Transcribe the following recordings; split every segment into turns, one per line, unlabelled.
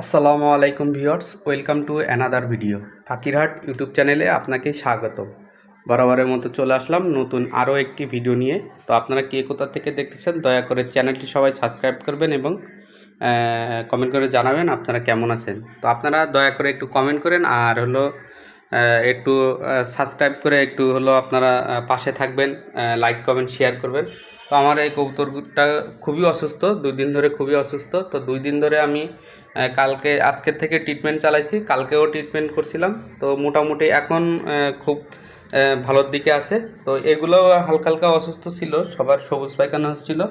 আসসালামু আলাইকুম viewers, welcome to another video. Fakirhat YouTube চ্যানেলে আপনাকে স্বাগত। বরাবরের মতো চলে আসলাম নতুন আরও একটি ভিডিও নিয়ে। তো আপনারা কে কোথা থেকে দেখতেছেন দয়া করে চ্যানেলটি সবাই সাবস্ক্রাইব করবেন এবং কমেন্ট করে জানাবেন আপনারা কেমন আছেন। তো আপনারা দয়া করে একটু কমেন্ট করেন আর হলো একটু সাবস্ক্রাইব করে একটু হলো আপনারা পাশে থাকবেন, লাইক কমেন্ট শেয়ার করবেন। তো আমার এই কবুতরটা খুবই অসুস্থ, 2 দিন ধরে খুবই অসুস্থ। তো 2 দিন ধরে আমি আজকের থেকে ট্রিটমেন্ট চালাইছি, কালকেও ট্রিটমেন্ট করছিলাম। তো মোটামুটি এখন খুব ভালোর দিকে আছে। তো এগুলো হালকা হালকা অসুস্থ ছিল, সবার সবুজ পায়খানা হচ্ছিল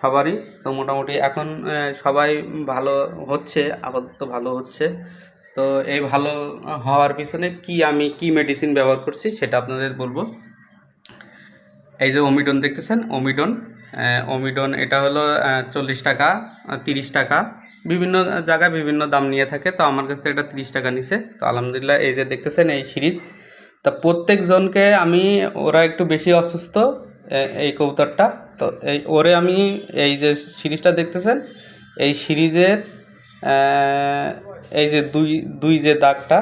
সবারই। তো মোটামুটি এখন সবাই ভালো হচ্ছে, আপাতত ভালো হচ্ছে। তো এই ভালো হওয়ার পিছনে আমি কি মেডিসিন ব্যবহার করছি সেটা আপনাদের বলবো। এই যে ওমিডন দেখতেছেন, ওমিডন এটা হলো 40 টাকা, 30 টাকা, বিভিন্ন জায়গায় বিভিন্ন দাম নিয়ে থাকে। তো আমার কাছ থেকে এটা 30 টাকা নিছে। তো আলহামদুলিল্লাহ, এই যে দেখতেছেন এই সিরিজ। তা প্রত্যেকজনকে আমি, ওরা একটু বেশি অসুস্থ এই কবুতরটা। তো ওরে আমি এই যে সিরিজটা দেখতেছেন, এই সিরিজের এই যে দুই যে দাগটা,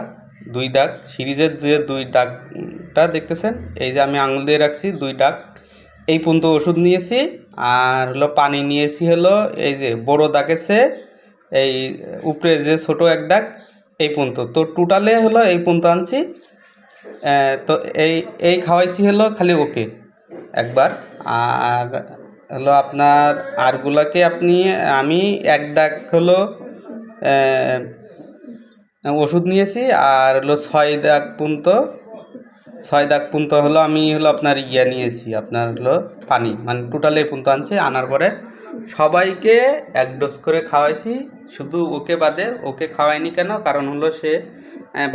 2 দাগ সিরিজের যে 2 দাগটা দেখতেছেন, এই যে আমি আঙুল দিয়ে রাখছি 2 দাগ। এই পর্যন্ত ওষুধ নিয়েছি আর হলো পানি নিয়েছি হলো এই যে বড় দাগেছে, এই উপরে যে ছোট এক দাগ এই পর্যন্ত। তো টোটালে হলো এই পর্যন্ত আনছি। তো এই খাওয়াইছি হলো খালি ওকে একবার। আর হলো আপনার আরগুলাকে আমি 1 দাগ হলো ওষুধ নিয়েছি আর হলো 6 দাগ পর্যন্ত হলো আমি হলো আপনার নিয়েছি, আপনার হলো পানি, মানে টোটালি পর্যন্ত আনছি। আনার পরে সবাইকে 1 ডোজ করে খাওয়াইছি, শুধু ওকে বাদে। ওকে খাওয়াইনি কেন, কারণ হলো সে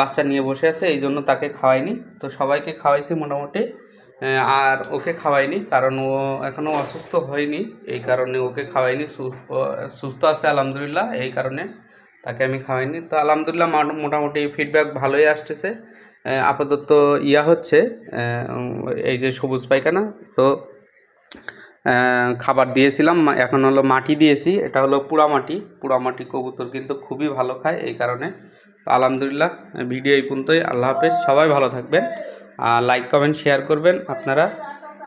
বাচ্চা নিয়ে বসে আছে, এই জন্য তাকে খাওয়াইনি। তো সবাইকে খাওয়াইছি মোটামুটি। আর ওকে খাওয়াইনি কারণ ও এখনও অসুস্থ হয়নি, এই কারণে ওকে খাওয়াইনি। সুস্থ আছে আলহামদুলিল্লাহ, এই কারণে তাকে আমি খাওয়াইনি। তো আলহামদুলিল্লাহ মোটামুটি ফিডব্যাক ভালোই আসতেছে। আপাতত হচ্ছে এই যে সবুজ পায়খানা। তো খাবার দিয়েছিলাম, এখন হলো মাটি দিয়েছি। এটা হলো পোড়ামাটি কবুতর কিন্তু খুবই ভালো খায়, এই কারণে। তো আলহামদুলিল্লাহ, ভিডিও এই পর্যন্তই। আল্লাহ হাফেজ, সবাই ভালো থাকবেন। লাইক কমেন্ট শেয়ার করবেন আপনারা।